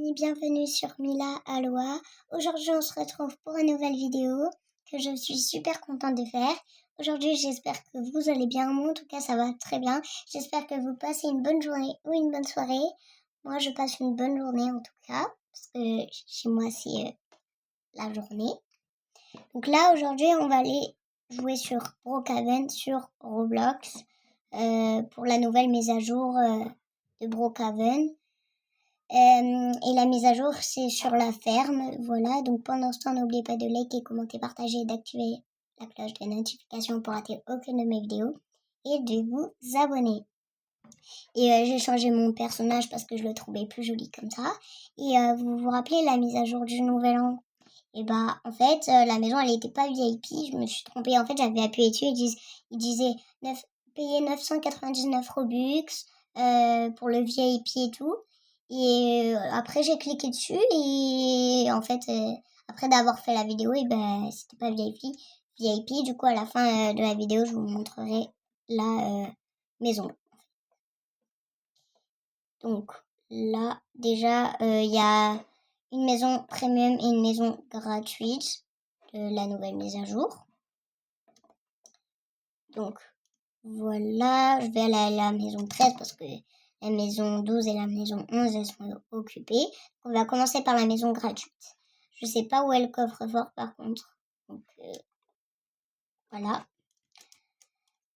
amis, bienvenue sur Mila Aloha. Aujourd'hui, on se retrouve pour une nouvelle vidéo que je suis super contente de faire. Aujourd'hui, j'espère que vous allez bien. Moi, en tout cas, ça va très bien. J'espère que vous passez une bonne journée ou une bonne soirée. Moi, je passe une bonne journée en tout cas, parce que chez moi, c'est la journée. Donc là, aujourd'hui, on va aller jouer sur Brookhaven, sur Roblox, pour la nouvelle mise à jour de Brookhaven. Et la mise à jour, c'est sur la ferme. Voilà, donc pendant ce temps, n'oubliez pas de liker, commenter, partager et d'activer la cloche de notification pour rater aucune de mes vidéos et de vous abonner. Et j'ai changé mon personnage parce que je le trouvais plus joli comme ça. Et vous vous rappelez la mise à jour du nouvel an? Et bah en fait, la maison elle était pas VIP, je me suis trompée. En fait, j'avais appuyé dessus, il disait payer 999 Robux pour le VIP et tout. Et après j'ai cliqué dessus et en fait après d'avoir fait la vidéo, et ben c'était pas VIP. Du coup à la fin de la vidéo, je vous montrerai la maison. Donc là déjà il y a une maison premium et une maison gratuite de la nouvelle mise à jour. Donc voilà, je vais aller à la maison 13 parce que la maison 12 et la maison 11 elles sont occupées. On va commencer par la maison gratuite. Je sais pas où est le coffre-fort par contre. Donc voilà.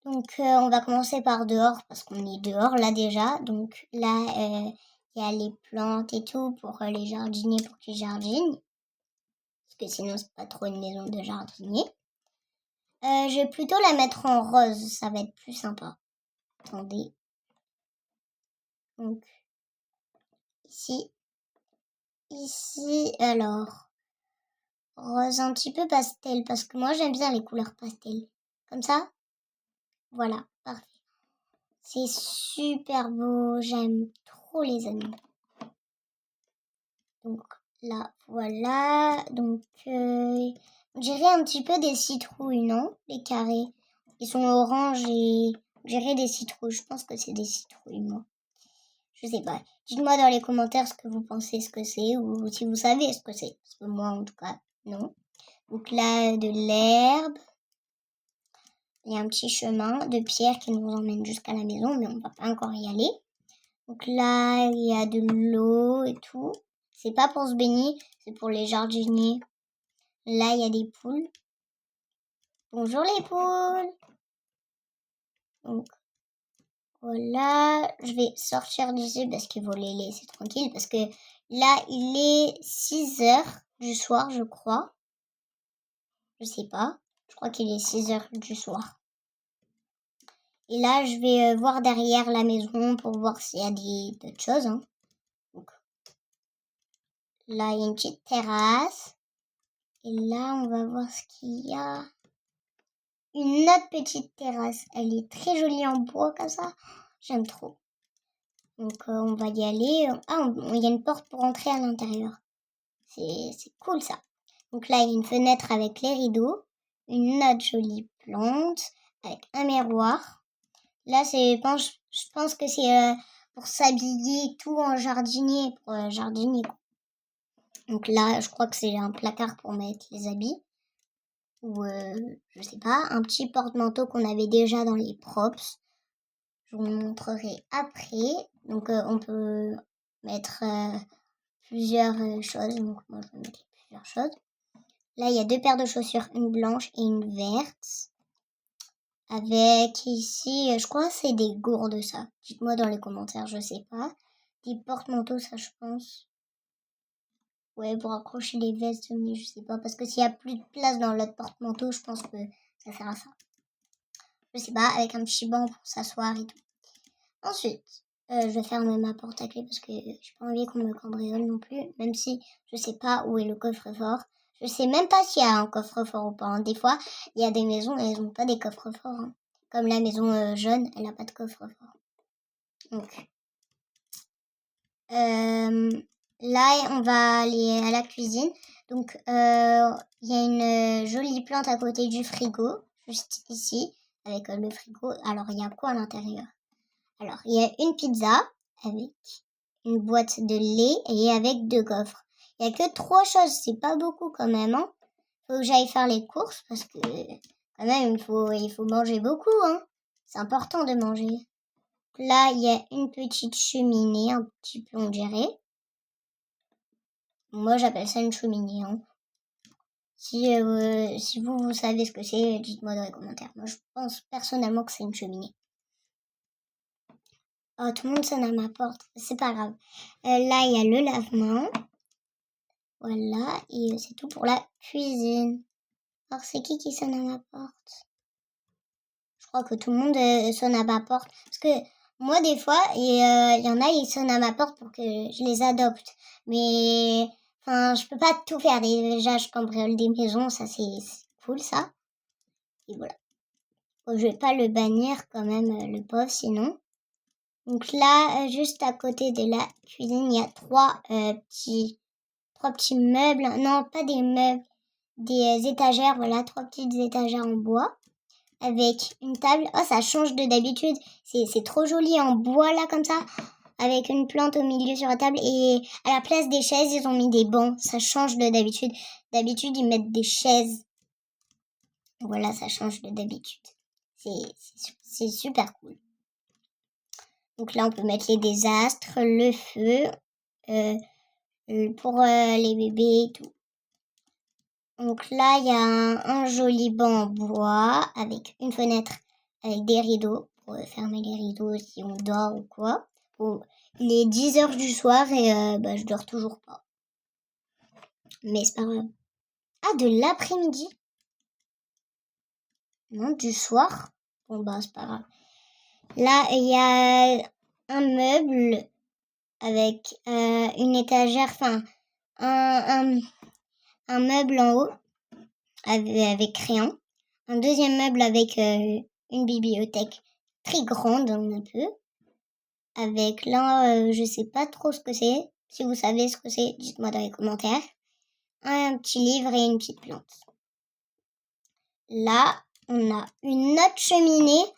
Donc on va commencer par dehors parce qu'on est dehors là déjà. Donc là il y a les plantes et tout pour les jardiniers pour qu'ils jardinent. Parce que sinon c'est pas trop une maison de jardinier. Je vais plutôt la mettre en rose, ça va être plus sympa. Attendez. Donc ici alors rose un petit peu pastel parce que moi j'aime bien les couleurs pastel. Comme ça. Voilà, parfait. C'est super beau, j'aime trop les amis. Donc là, voilà. Donc, on dirait un petit peu des citrouilles, non? Les carrés. Ils sont orange et on dirait des citrouilles. Je pense que c'est des citrouilles, moi. Je sais pas. Dites-moi dans les commentaires ce que vous pensez ce que c'est ou si vous savez ce que c'est. Parce que moi, en tout cas, non. Donc là, de l'herbe. Il y a un petit chemin de pierre qui nous emmène jusqu'à la maison, mais on va pas encore y aller. Donc là, il y a de l'eau et tout. C'est pas pour se baigner, c'est pour les jardiniers. Là, il y a des poules. Bonjour les poules. Donc, voilà. Je vais sortir d'ici parce qu'il faut les laisser tranquilles. Parce que là, il est 6 heures du soir, je crois. Je sais pas. Je crois qu'il est 6 heures du soir. Et là, je vais voir derrière la maison pour voir s'il y a d'autres choses. Hein. Donc, là, il y a une petite terrasse. Et là, on va voir ce qu'il y a. Une autre petite terrasse. Elle est très jolie en bois comme ça. J'aime trop. Donc, on va y aller. Ah, il y a une porte pour entrer à l'intérieur. C'est cool ça. Donc là, il y a une fenêtre avec les rideaux. Une autre jolie plante avec un miroir. Là, je pense que c'est pour s'habiller tout en jardinier, pour jardinier. Donc là, je crois que c'est un placard pour mettre les habits. Ou, je sais pas, un petit porte-manteau qu'on avait déjà dans les props. Je vous le montrerai après. Donc, on peut mettre plusieurs choses. Donc, moi, je vais mettre plusieurs choses. Là, il y a 2 paires de chaussures, une blanche et une verte. Avec ici, je crois que c'est des gourdes ça. Dites-moi dans les commentaires, je sais pas. Des porte-manteaux, ça je pense. Ouais, pour accrocher les vestes, mais je sais pas. Parce que s'il y a plus de place dans l'autre porte-manteau, je pense que ça sert à ça. Je sais pas, avec un petit banc pour s'asseoir et tout. Ensuite, je vais fermer ma porte à clé parce que j'ai pas envie qu'on me cambriole non plus. Même si je sais pas où est le coffre-fort. Je sais même pas s'il y a un coffre-fort ou pas. Hein. Des fois, il y a des maisons et elles ont pas des coffres-forts. Hein. Comme la maison jaune, elle a pas de coffre-fort. Donc, là, on va aller à la cuisine. Donc, il y a une jolie plante à côté du frigo, juste ici, avec le frigo. Alors, il y a quoi à l'intérieur? Alors, il y a une pizza avec une boîte de lait et avec 2 gaufres. Il n'y a que 3 choses, c'est pas beaucoup quand même. Hein. Faut que j'aille faire les courses parce que quand même il faut manger beaucoup. Hein. C'est important de manger. Là, il y a une petite cheminée, un petit peu on dirait. Moi, j'appelle ça une cheminée. Hein. Si vous savez ce que c'est, dites-moi dans les commentaires. Moi, je pense personnellement que c'est une cheminée. Oh, tout le monde sonne à ma porte. C'est pas grave. Là, il y a le lave-main. Voilà. Et c'est tout pour la cuisine. Alors, c'est qui sonne à ma porte? Je crois que tout le monde sonne à ma porte. Parce que moi, des fois, il y en a, ils sonnent à ma porte pour que je les adopte. Mais, enfin, je peux pas tout faire. Déjà, je cambriole des maisons. Ça, c'est cool, ça. Et voilà. Bon, je vais pas le bannir quand même, le pauvre, sinon. Donc là, juste à côté de la cuisine, il y a trois petits meubles. Non, pas des meubles, des étagères. Voilà, 3 petites étagères en bois avec une table. Oh, ça change de d'habitude. C'est trop joli en bois là comme ça, avec une plante au milieu sur la table. Et à la place des chaises, ils ont mis des bancs. Ça change de d'habitude. D'habitude, ils mettent des chaises. Voilà, ça change de d'habitude. C'est super cool. Donc là, on peut mettre les désastres, le feu, pour les bébés et tout. Donc là, il y a un joli banc en bois avec une fenêtre avec des rideaux pour fermer les rideaux si on dort ou quoi. Bon, il est 10h du soir et je dors toujours pas. Mais c'est pas grave. Ah, de l'après-midi? Non, du soir? Bon, c'est pas grave. Là, il y a un meuble avec une étagère, enfin, un meuble en haut avec crayon. Un deuxième meuble avec une bibliothèque très grande, un peu. Avec là, je sais pas trop ce que c'est. Si vous savez ce que c'est, dites-moi dans les commentaires. Un petit livre et une petite plante. Là, on a une autre cheminée.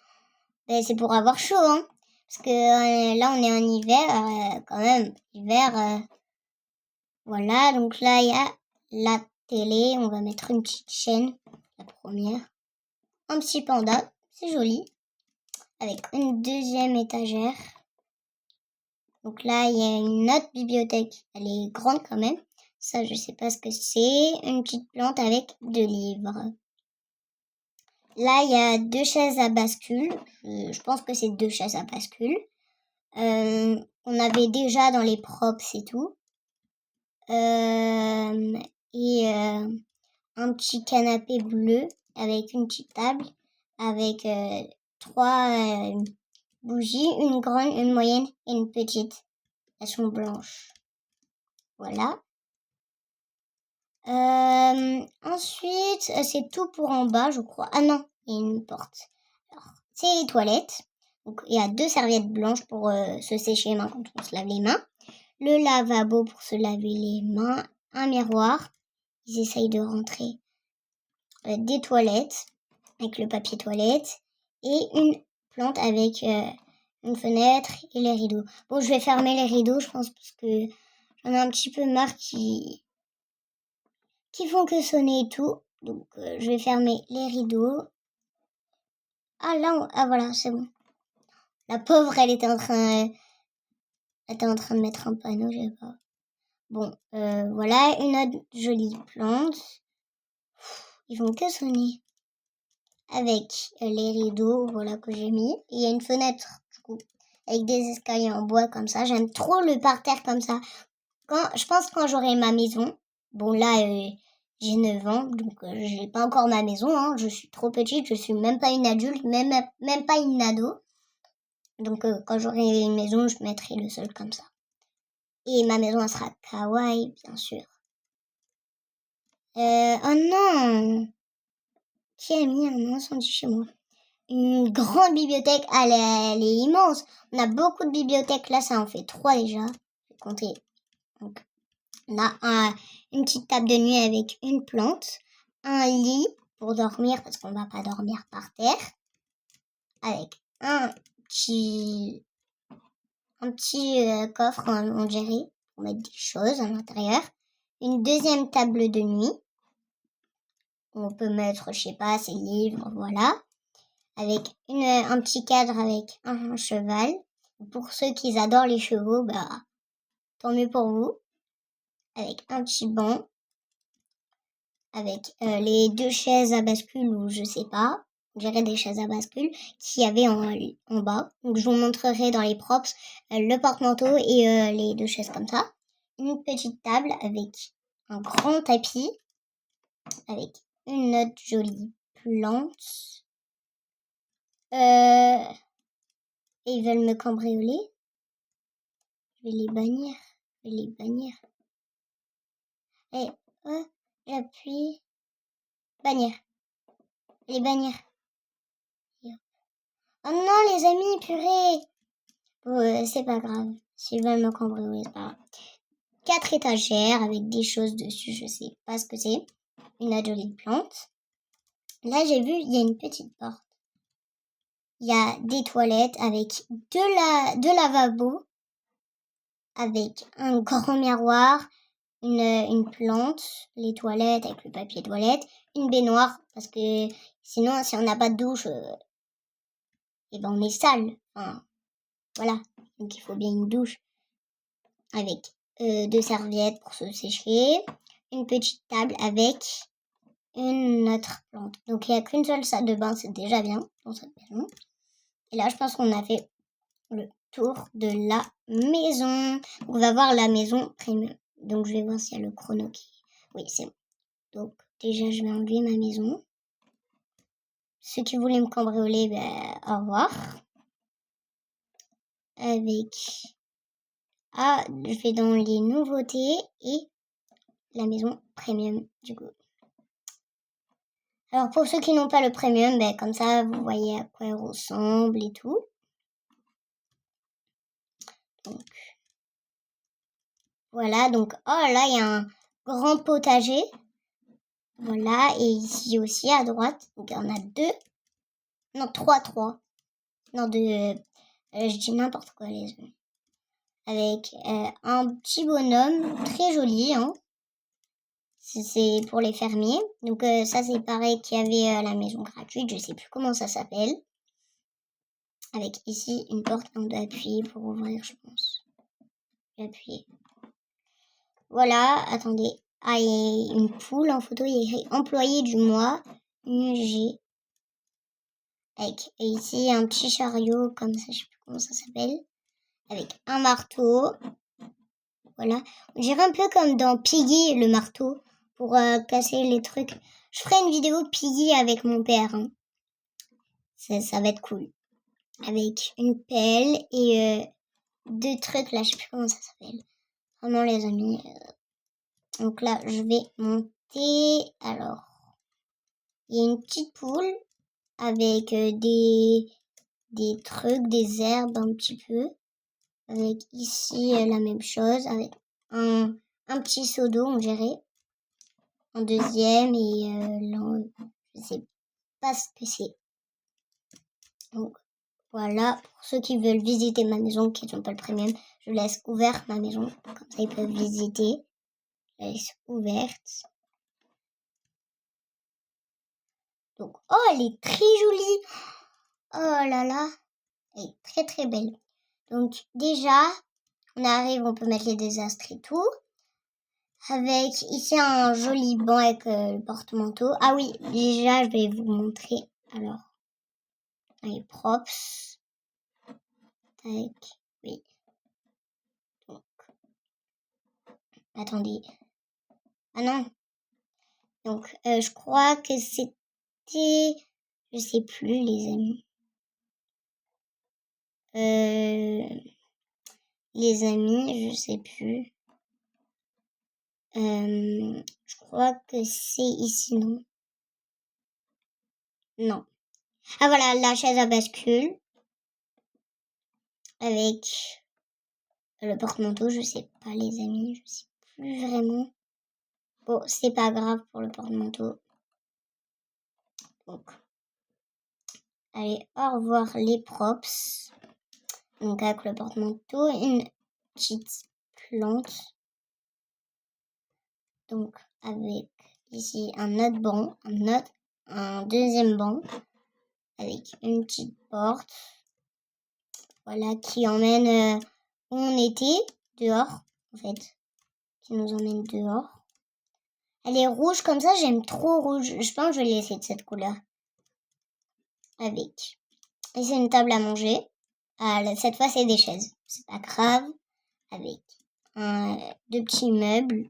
C'est pour avoir chaud, hein. Parce que là, on est en hiver, quand même. Hiver, voilà. Donc là, il y a la télé. On va mettre une petite chaîne, la première. Un petit panda, c'est joli. Avec une deuxième étagère. Donc là, il y a une autre bibliothèque. Elle est grande quand même. Ça, je sais pas ce que c'est. Une petite plante avec 2 livres. Là, il y a 2 chaises à bascule. Je pense que c'est 2 chaises à bascule. On avait déjà dans les props et tout. Et un petit canapé bleu avec une petite table. Avec 3 bougies, une grande, une moyenne et une petite. Elles sont blanches. Voilà. Ensuite, c'est tout pour en bas, je crois. Ah non, il y a une porte. Alors, c'est les toilettes. Donc, il y a 2 serviettes blanches pour se sécher les mains quand on se lave les mains. Le lavabo pour se laver les mains. Un miroir. Ils essayent de rentrer. Des toilettes avec le papier toilette. Et une plante avec une fenêtre et les rideaux. Bon, je vais fermer les rideaux, je pense, parce que j'en ai un petit peu marre qui font que sonner et tout. Donc, je vais fermer les rideaux. Ah, là, ah voilà, c'est bon. La pauvre, elle était en train de mettre un panneau, je sais pas. Bon, voilà, une autre jolie plante. Ils font que sonner. Avec les rideaux, voilà, que j'ai mis. Et il y a une fenêtre, du coup, avec des escaliers en bois comme ça. J'aime trop le parterre comme ça. Je pense quand j'aurai ma maison, bon là, j'ai 9 ans, donc j'ai pas encore ma maison, hein, je suis trop petite, je suis même pas une adulte, même pas une ado. Donc quand j'aurai une maison, je mettrai le sol comme ça. Et ma maison, elle sera kawaii, bien sûr. Oh non! Qui a mis un incendie chez moi? Une grande bibliothèque, elle est immense. On a beaucoup de bibliothèques, là ça en fait 3 déjà. Je vais compter. Donc, on a une petite table de nuit avec une plante, un lit pour dormir parce qu'on va pas dormir par terre, avec un petit un petit coffre, on dirait, pour mettre des choses à l'intérieur. Une deuxième table de nuit. On peut mettre, je sais pas, ses livres, voilà. Avec un petit cadre avec un cheval. Pour ceux qui adorent les chevaux, bah, tant mieux pour vous. Avec un petit banc. Avec les 2 chaises à bascule ou je sais pas. On dirait des chaises à bascule qu'il y avait en bas. Donc je vous montrerai dans les props le porte-manteau et les 2 chaises comme ça. Une petite table avec un grand tapis. Avec une autre jolie plante. Et ils veulent me cambrioler. Je vais les bannir. Et j'appuie. Bannir. Les bannir. Oh non, les amis, purée. Bon, c'est pas grave. S'ils veulent me cambrioler, c'est pas grave. 4 étagères avec des choses dessus, je sais pas ce que c'est. Une jolie plante. Là, j'ai vu, il y a une petite porte. Il y a des toilettes avec deux lavabos. Avec un grand miroir, une plante, les toilettes avec le papier toilette, une baignoire, parce que sinon, si on n'a pas de douche, et ben on est sale. Enfin, voilà. Donc il faut bien une douche. Avec 2 serviettes pour se sécher, une petite table avec une autre plante. Donc il n'y a qu'une seule salle de bain, c'est déjà bien dans cette maison. Et là, je pense qu'on a fait le tour de la maison. On va voir la maison premium. Donc je vais voir s'il y a le chrono qui... Oui, c'est bon. Donc déjà, je vais enlever ma maison. Ceux qui voulaient me cambrioler, ben, au revoir. Avec... Ah, je vais dans les nouveautés et la maison premium du coup. Alors pour ceux qui n'ont pas le premium, ben, comme ça vous voyez à quoi elle ressemble et tout. Donc voilà, donc oh là il y a un grand potager. Voilà, et ici aussi à droite, donc il y en a 2. Non, 3. Non, 2. Je dis n'importe quoi les amis. Avec un petit bonhomme très joli, hein. C'est pour les fermiers. Donc ça c'est pareil qu'il y avait la maison gratuite, je sais plus comment ça s'appelle. Avec ici une porte, on doit appuyer pour ouvrir, je pense. J'ai appuyé. Voilà, attendez. Ah, il y a une poule en photo, il y a écrit employé du mois, UG. Avec ici un petit chariot, comme ça, je sais plus comment ça s'appelle. Avec un marteau. Voilà. On dirait un peu comme dans Piggy, le marteau, pour casser les trucs. Je ferai une vidéo Piggy avec mon père. Hein. Ça va être cool. Avec une pelle et 2 trucs, là, je sais plus comment ça s'appelle. Vraiment, les amis. Donc là, je vais monter. Alors, il y a une petite poule avec des trucs, des herbes un petit peu. Avec ici la même chose, avec un petit seau d'eau, on dirait. En deuxième et là, je sais pas ce que c'est. Donc voilà, pour ceux qui veulent visiter ma maison, qui n'ont pas le premium, je laisse ouverte ma maison. Comme ça, ils peuvent visiter. Je la laisse ouverte. Donc, oh, elle est très jolie. Oh là là, elle est très très belle. Donc déjà, on arrive, on peut mettre les désastres et tout. Avec ici un joli banc avec le porte-manteau. Ah oui, déjà, je vais vous montrer. Alors, les props. Tac, oui. Donc, attendez. Ah non. Donc, je crois que c'était... Je sais plus, les amis. Les amis, je sais plus. Je crois que c'est ici, non? Non. Ah voilà, la chaise à bascule. Avec le porte-manteau, je sais pas les amis, je sais plus vraiment. Bon, c'est pas grave pour le porte-manteau. Donc, allez, au revoir les props. Donc avec le porte-manteau, une petite plante. Donc avec ici un autre banc, un deuxième banc avec une petite porte. Voilà, qui emmène où on était, dehors en fait, qui nous emmène dehors. Elle est rouge comme ça, j'aime trop rouge. Je pense que je vais laisser de cette couleur. Avec. Et c'est une table à manger. Cette fois, c'est des chaises. C'est pas grave. Avec deux petits meubles.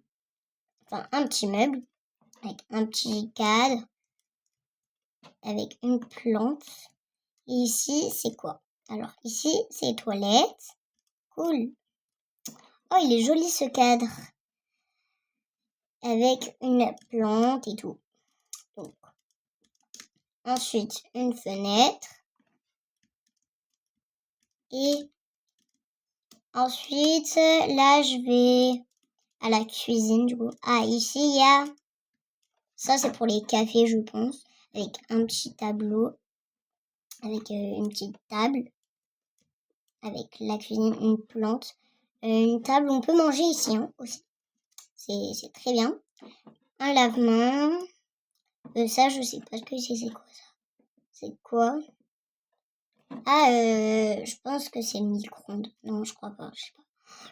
Enfin, un petit meuble. Avec un petit cadre. Avec une plante. Et ici, c'est quoi? Alors, ici, c'est les toilettes. Cool. Oh, il est joli ce cadre. Avec une plante et tout. Donc, ensuite, une fenêtre. Et ensuite, là, je vais à la cuisine, du coup. Ah, ici, il y a... Ça, c'est pour les cafés, je pense. Avec un petit tableau. Avec une petite table. Avec la cuisine, une plante. Une table où on peut manger ici, hein, aussi. C'est très bien. Un lave-main. Ça, je sais pas ce que c'est quoi ça. C'est quoi? Ah, je pense que c'est le micro-ondes. Non, je crois pas, je sais pas.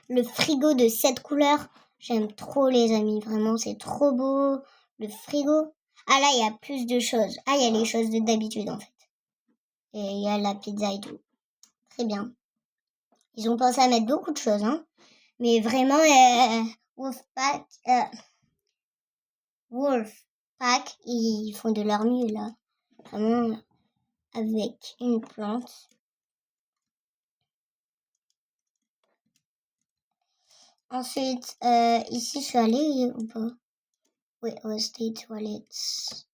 Le frigo de 7 couleurs. J'aime trop, les amis. Vraiment, c'est trop beau. Le frigo. Ah, là, il y a plus de choses. Ah, il y a les choses d'habitude, en fait. Et il y a la pizza et tout. Très bien. Ils ont pensé à mettre beaucoup de choses, hein. Mais vraiment, Wolfpack, ils font de leur mieux, là. Vraiment, avec une plante. Ensuite, ici, je suis allée ou pas? Oui, les toilettes.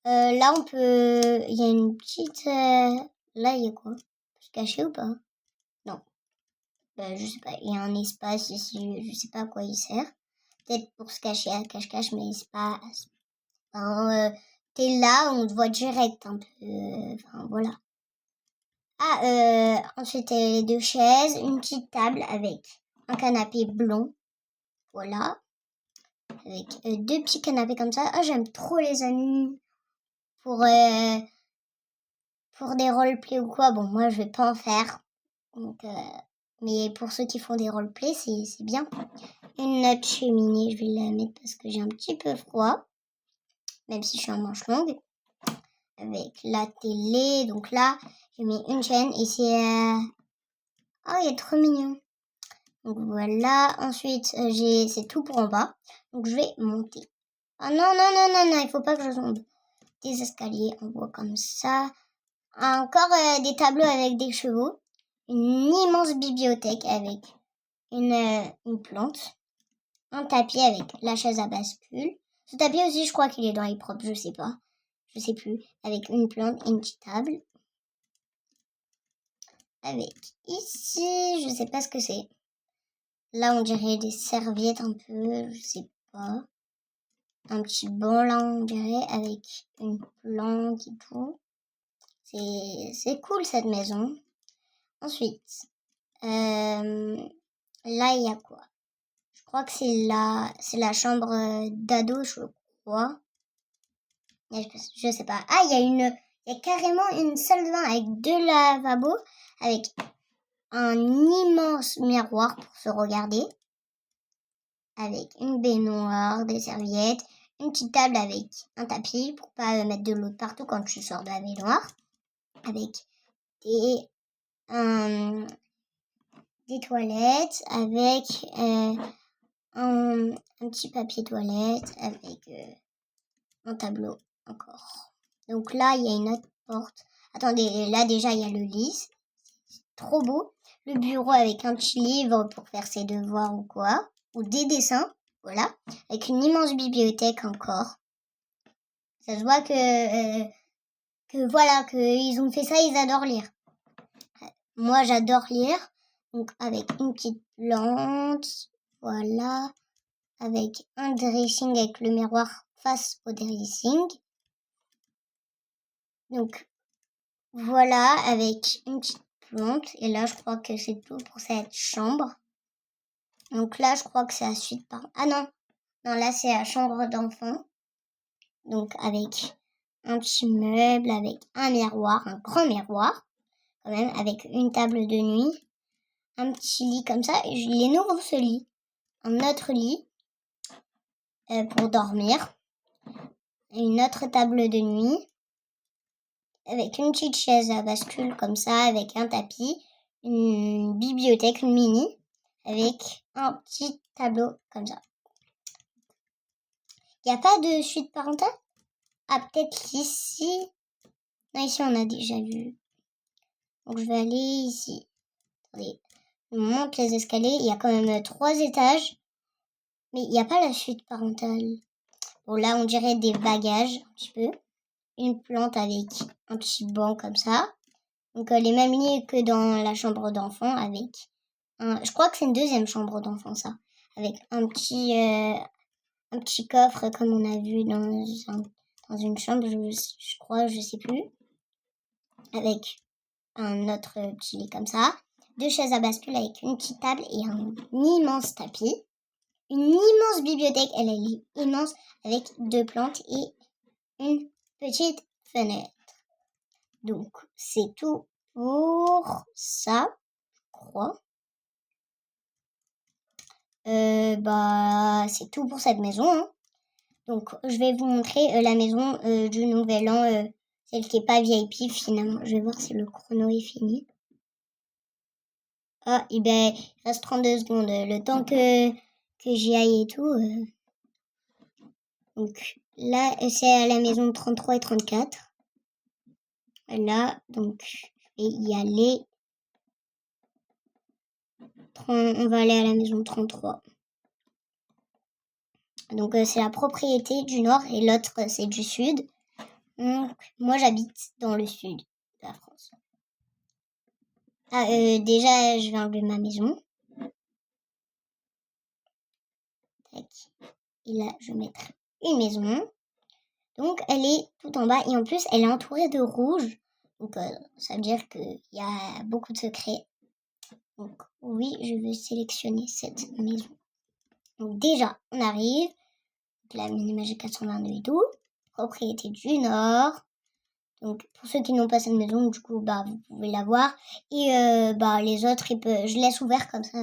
Là, on peut... Il y a une petite... Là, il y a quoi? On peut se cacher ou pas? Non. Je sais pas. Il y a un espace ici. Je sais pas à quoi il sert. Peut-être pour se cacher à cache-cache, mais c'est pas... Enfin, t'es là, on te voit direct un peu. Enfin, voilà. Ah, ensuite, les deux chaises. Une petite table avec un canapé blond. Voilà. Avec deux petits canapés comme ça. Ah, j'aime trop, les amis. Pour des roleplays ou quoi, bon, moi, je vais pas en faire. Donc, mais pour ceux qui font des roleplays, c'est bien. Une autre cheminée, je vais la mettre parce que j'ai un petit peu froid. Même si je suis en manche longue. Avec la télé. Donc là, j'ai mis une chaîne et c'est... Oh, il est trop mignon. Donc voilà. Ensuite, c'est tout pour en bas. Donc je vais monter. Ah non, non, non, non, non, il faut pas que je tombe. Des escaliers en bois comme ça. Encore des tableaux avec des chevaux. Une immense bibliothèque avec une plante. Un tapis avec la chaise à bascule. Ce tapis aussi, je crois qu'il est dans les propres, je sais pas. Je sais plus. Avec une plante et une petite table. Avec ici, je sais pas ce que c'est. Là, on dirait des serviettes un peu, je sais pas. Un petit banc là, on dirait, avec une plante et tout. C'est cool cette maison. Ensuite, là, il y a quoi? Je crois que c'est la chambre d'ado, je crois. Je sais pas. Ah, il y a carrément une salle de bain avec deux lavabos, avec un immense miroir pour se regarder, avec une baignoire, des serviettes, une petite table avec un tapis pour pas mettre de l'eau partout quand tu sors de la baignoire, avec des toilettes, avec un petit papier toilette, avec un tableau encore. Donc là, il y a une autre porte. Attendez, là déjà, il y a le lit. C'est trop beau. Le bureau avec un petit livre pour faire ses devoirs ou quoi. Ou des dessins. Voilà. Avec une immense bibliothèque encore. Ça se voit que voilà, qu'ils ont fait ça, ils adorent lire. Moi, j'adore lire. Donc, avec une petite plante. Voilà. Avec un dressing avec le miroir face au dressing. Donc, voilà, avec une petite plantes. Et là, je crois que c'est tout pour cette chambre. Donc là, je crois que c'est la suite par... Ah non, là, c'est la chambre d'enfant. Donc avec un petit meuble, avec un miroir, un grand miroir, quand même, avec une table de nuit, un petit lit comme ça. Et je les ouvre ce lit, un autre lit pour dormir, une autre table de nuit, avec une petite chaise à bascule comme ça, avec un tapis, une bibliothèque, une mini, avec un petit tableau comme ça. Il n'y a pas de suite parentale? Ah, peut-être ici. Non, ici on a déjà vu. Donc je vais aller ici. Attendez, on monte les escaliers. Il y a quand même 3 étages. Mais il n'y a pas la suite parentale. Bon, là on dirait des bagages un petit peu. Une plante avec un petit banc comme ça. Donc les mêmes lits que dans la chambre d'enfant avec je crois que c'est une deuxième chambre d'enfant ça. Avec un petit coffre comme on a vu dans une chambre, je crois, je sais plus. Avec un autre petit lit comme ça. 2 chaises à bascule avec une petite table et un immense tapis. Une immense bibliothèque, elle est immense avec 2 plantes et une petite fenêtre. Donc, c'est tout pour ça, je crois. C'est tout pour cette maison. Hein. Donc, je vais vous montrer la maison du Nouvel An, celle qui n'est pas VIP finalement. Je vais voir si le chrono est fini. Ah, et ben, il reste 32 secondes. Le temps que j'y aille et tout. Donc, là, c'est à la maison 33 et 34. Là, donc, je vais y aller. On va aller à la maison 33. Donc, c'est la propriété du nord et l'autre, c'est du sud. Donc, moi, j'habite dans le sud de la France. Ah, déjà, je vais enlever ma maison. Tac. Et là, je vais mettre une maison. Donc, elle est tout en bas et en plus, elle est entourée de rouge. Donc, ça veut dire qu'il y a beaucoup de secrets. Donc, oui, je veux sélectionner cette maison. Donc, déjà, on arrive. Donc, la Mini-Magie 422 et tout. Propriété du Nord. Donc, pour ceux qui n'ont pas cette maison, du coup, vous pouvez la voir. Et les autres, je laisse ouvert comme ça.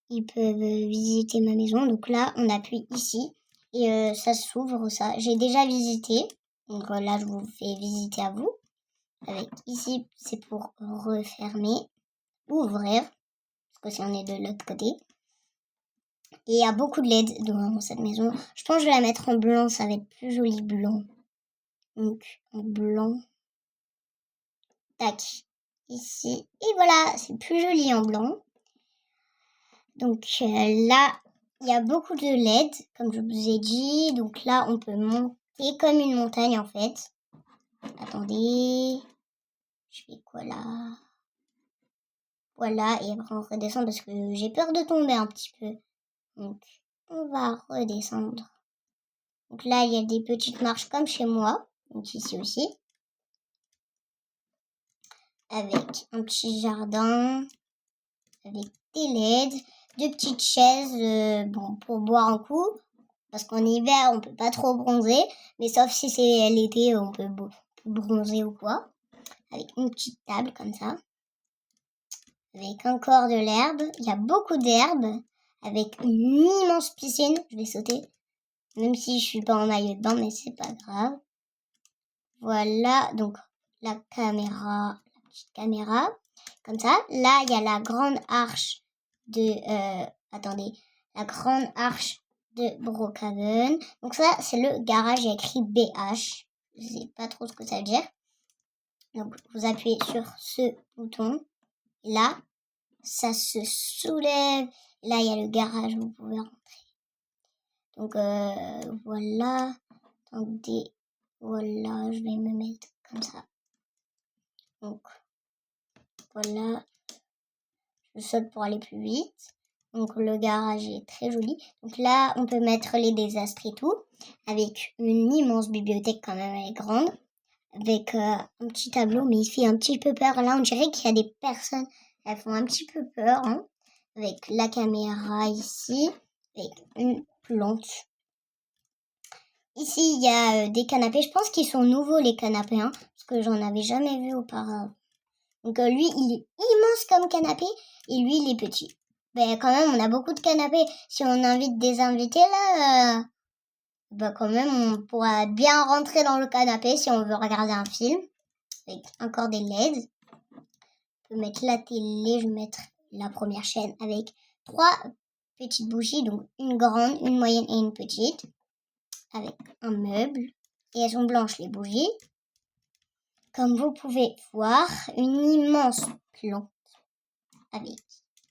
Ils peuvent visiter ma maison. Donc là, on appuie ici. Et ça s'ouvre, ça. J'ai déjà visité. Donc là, je vous fais visiter à vous. Avec ici, c'est pour refermer, ouvrir. Parce que si on est de l'autre côté. Et il y a beaucoup de LED dans cette maison. Je pense que je vais la mettre en blanc. Ça va être plus joli blanc. Donc, en blanc. Tac. Ici. Et voilà, c'est plus joli en blanc. Donc là, il y a beaucoup de LED, comme je vous ai dit. Donc là, on peut monter comme une montagne, en fait. Attendez. Je fais quoi, là? Voilà, et après, on redescend parce que j'ai peur de tomber un petit peu. Donc, on va redescendre. Donc là, il y a des petites marches comme chez moi. Donc ici aussi. Avec un petit jardin. Avec des LED. 2 petites chaises, pour boire un coup. Parce qu'en hiver, on peut pas trop bronzer. Mais sauf si c'est l'été, on peut bronzer ou quoi. Avec une petite table comme ça. Avec encore de l'herbe. Il y a beaucoup d'herbe. Avec une immense piscine. Je vais sauter. Même si je suis pas en maillot de bain, mais c'est pas grave. Voilà. Donc, la petite caméra. Comme ça. Là, il y a la grande arche la grande arche de Brookhaven. Donc ça, c'est le garage. Il y a écrit BH. Je sais pas trop ce que ça veut dire. Donc, vous appuyez sur ce bouton. Là, ça se soulève. Là, il y a le garage. Vous pouvez rentrer. Donc, voilà. Attendez. Voilà, je vais me mettre comme ça. Donc, voilà. Je saute pour aller plus vite. Donc, le garage est très joli. Donc là, on peut mettre les désastres et tout. Avec une immense bibliothèque quand même, elle est grande. avec un petit tableau, mais il fait un petit peu peur. Là, on dirait qu'il y a des personnes, elles font un petit peu peur, hein, avec la caméra ici, avec une plante. Ici, il y a des canapés. Je pense qu'ils sont nouveaux, les canapés, hein, parce que j'en avais jamais vu auparavant. Donc lui, il est immense comme canapé, et lui, il est petit. Ben, quand même, on a beaucoup de canapés. Si on invite des invités, là, ben, quand même, on pourra bien rentrer dans le canapé si on veut regarder un film. Avec encore des LED. Je peux mettre la télé, je vais mettre la première chaîne avec 3 petites bougies, donc une grande, une moyenne et une petite, avec un meuble. Et elles sont blanches, les bougies. Comme vous pouvez voir, une immense plante avec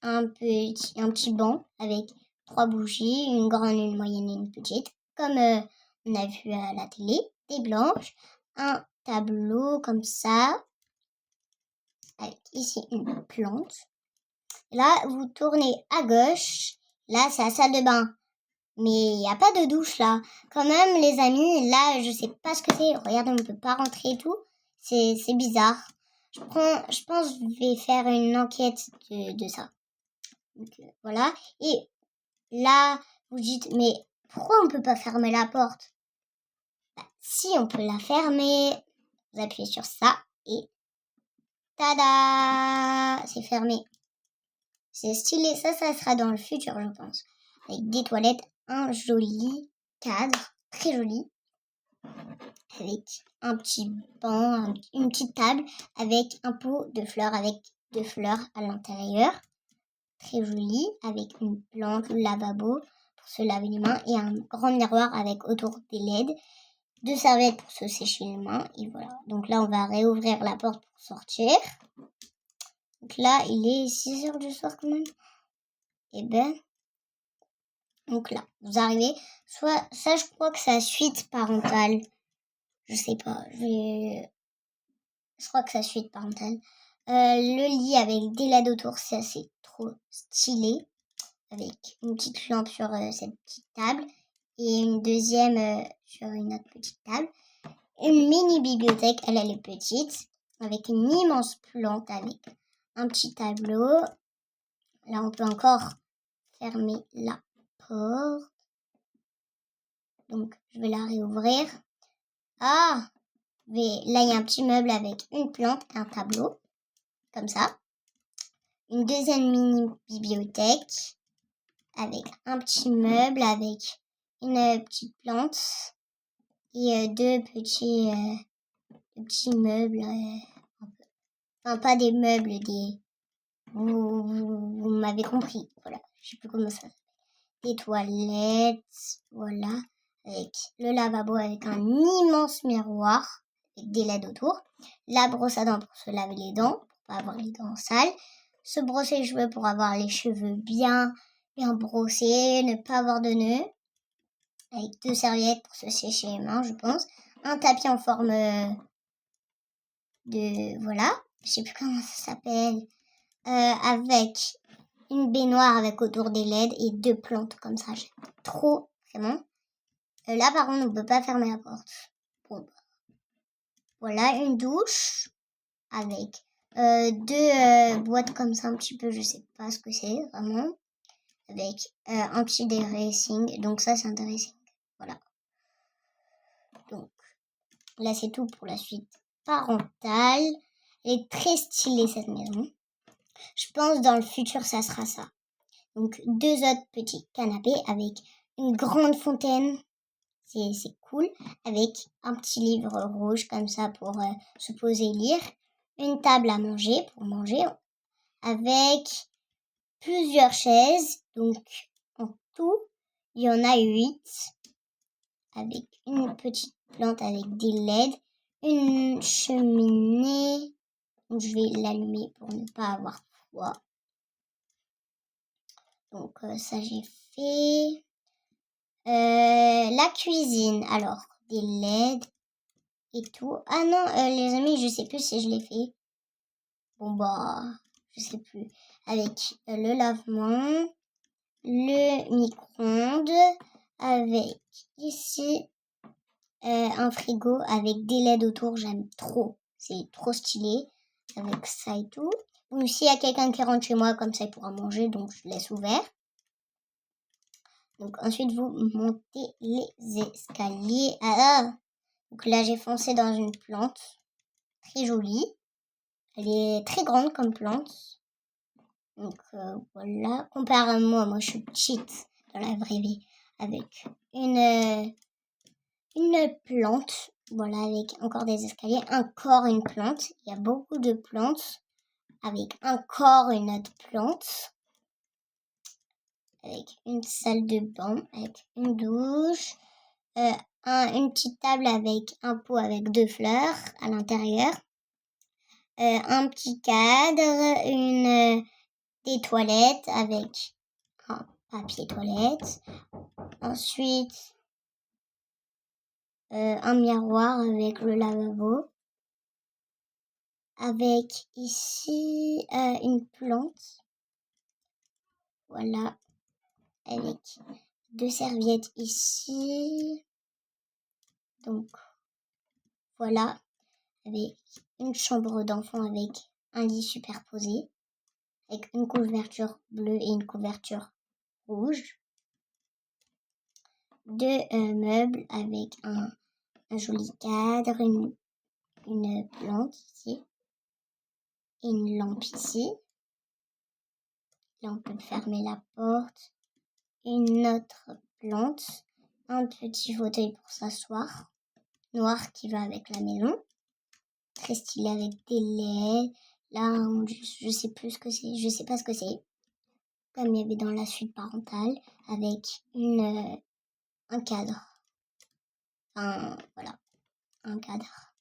un petit banc avec 3 bougies, une grande, une moyenne et une petite, comme on a vu à la télé, des blanches, un tableau comme ça, avec ici une plante. Là, vous tournez à gauche, là c'est la salle de bain, mais il n'y a pas de douche là. Quand même les amis, là je sais pas ce que c'est, regardez on ne peut pas rentrer et tout, c'est bizarre. Je pense que je vais faire une enquête de ça. Donc, voilà. Et là, vous dites, mais pourquoi on ne peut pas fermer la porte? Bah, si, on peut la fermer. Vous appuyez sur ça et tada! C'est fermé. C'est stylé. Ça sera dans le futur, je pense. Avec des toilettes, un joli cadre, très joli. Avec un petit banc, une petite table, avec un pot de fleurs, avec 2 fleurs à l'intérieur. Très joli, avec une plante, le lavabo pour se laver les mains et un grand miroir avec autour des LED, 2 serviettes pour se sécher les mains et voilà. Donc là, on va réouvrir la porte pour sortir. Donc là, il est 6 heures du soir quand même. Et ben, donc là, vous arrivez. Soit ça, je crois que c'est la suite parentale. Je sais pas. Je crois que c'est la suite parentale. Le lit avec des LED autour, c'est assez trop stylé. Avec une petite lampe sur cette petite table et une deuxième sur une autre petite table. Une mini bibliothèque, elle est petite, avec une immense plante avec un petit tableau. Là, on peut encore fermer la porte. Donc, je vais la réouvrir. Ah, mais là, il y a un petit meuble avec une plante et un tableau, comme ça. Une deuxième mini bibliothèque avec un petit meuble avec une petite plante et 2 petits meubles. Enfin, pas des meubles, vous m'avez compris. Voilà, je sais plus comment ça s'appelle. Des toilettes, voilà, avec le lavabo avec un immense miroir avec des LED autour. La brosse à dents pour se laver les dents, pour pas avoir les dents sales. Se brosser les cheveux pour avoir les cheveux bien brossés, ne pas avoir de nœuds. Avec 2 serviettes pour se sécher les mains, je pense. Un tapis en forme de... Voilà, je sais plus comment ça s'appelle. Avec une baignoire avec autour des LED et 2 plantes comme ça. J'aime trop, vraiment. Là, par contre, on ne peut pas fermer la porte. Bon, voilà, une douche avec 2 boîtes comme ça, un petit peu, je sais pas ce que c'est, vraiment. Avec un petit dressing. Donc ça, c'est un dressing. Voilà. Donc, là, c'est tout pour la suite parentale. Elle est très stylée, cette maison. Je pense dans le futur, ça sera ça. Donc, 2 autres petits canapés avec une grande fontaine. C'est cool. Avec un petit livre rouge comme ça pour se poser et lire. Une table à manger pour manger. Avec plusieurs chaises. Donc, en tout, il y en a 8. Avec une petite plante avec des LED. Une cheminée. Donc, je vais l'allumer pour ne pas avoir froid. Donc, ça, j'ai fait. La cuisine. Alors, des LED et tout. Ah non, les amis, je sais plus si je l'ai fait. Bon, bah, je sais plus. Avec le lavement, le micro-ondes, avec ici un frigo avec des LED autour, j'aime trop. C'est trop stylé avec ça et tout. Donc s'il y a quelqu'un qui rentre chez moi, comme ça il pourra manger, donc je laisse ouvert. Donc ensuite vous montez les escaliers. Donc là j'ai foncé dans une plante très jolie. Elle est très grande comme plante. Donc voilà, comparé à moi je suis petite dans la vraie vie avec une plante. Voilà, avec encore des escaliers, encore une plante. Il y a beaucoup de plantes avec encore une autre plante. Avec une salle de bain, avec une douche, une petite table avec un pot avec 2 fleurs à l'intérieur, un petit cadre, des toilettes avec un papier toilette, ensuite un miroir avec le lavabo, avec ici une plante, voilà, avec 2 serviettes ici, donc voilà, avec une chambre d'enfant avec un lit superposé, avec une couverture bleue et une couverture rouge, 2 meubles avec un joli cadre, une plante ici, une lampe ici. Là, on peut fermer la porte. Une autre plante, un petit fauteuil pour s'asseoir, noir qui va avec la maison. Très stylé avec des LED. Là, je sais plus ce que c'est, je sais pas ce que c'est. Comme il y avait dans la suite parentale, avec un cadre. Enfin, voilà, un cadre.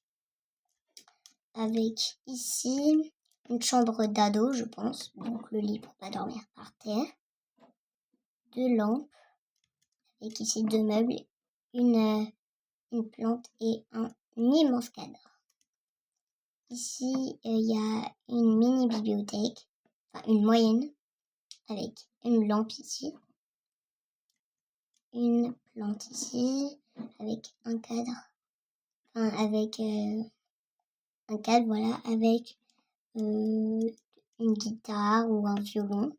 Avec ici une chambre d'ado, je pense. Donc le lit pour pas dormir par terre. 2 lampes. Avec ici 2 meubles. Une plante et un immense cadre. Ici, il y a une mini bibliothèque. Enfin, une moyenne. Avec une lampe ici. Une plante ici. Avec un cadre. Enfin, avec un cadre, voilà, avec une guitare ou un violon.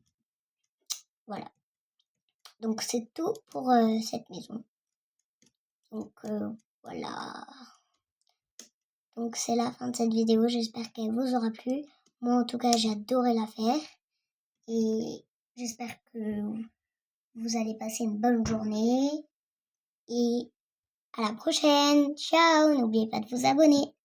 Voilà. Donc c'est tout pour cette maison. Donc voilà. Donc c'est la fin de cette vidéo. J'espère qu'elle vous aura plu. Moi en tout cas j'ai adoré la faire. Et j'espère que vous allez passer une bonne journée. Et à la prochaine. Ciao. N'oubliez pas de vous abonner.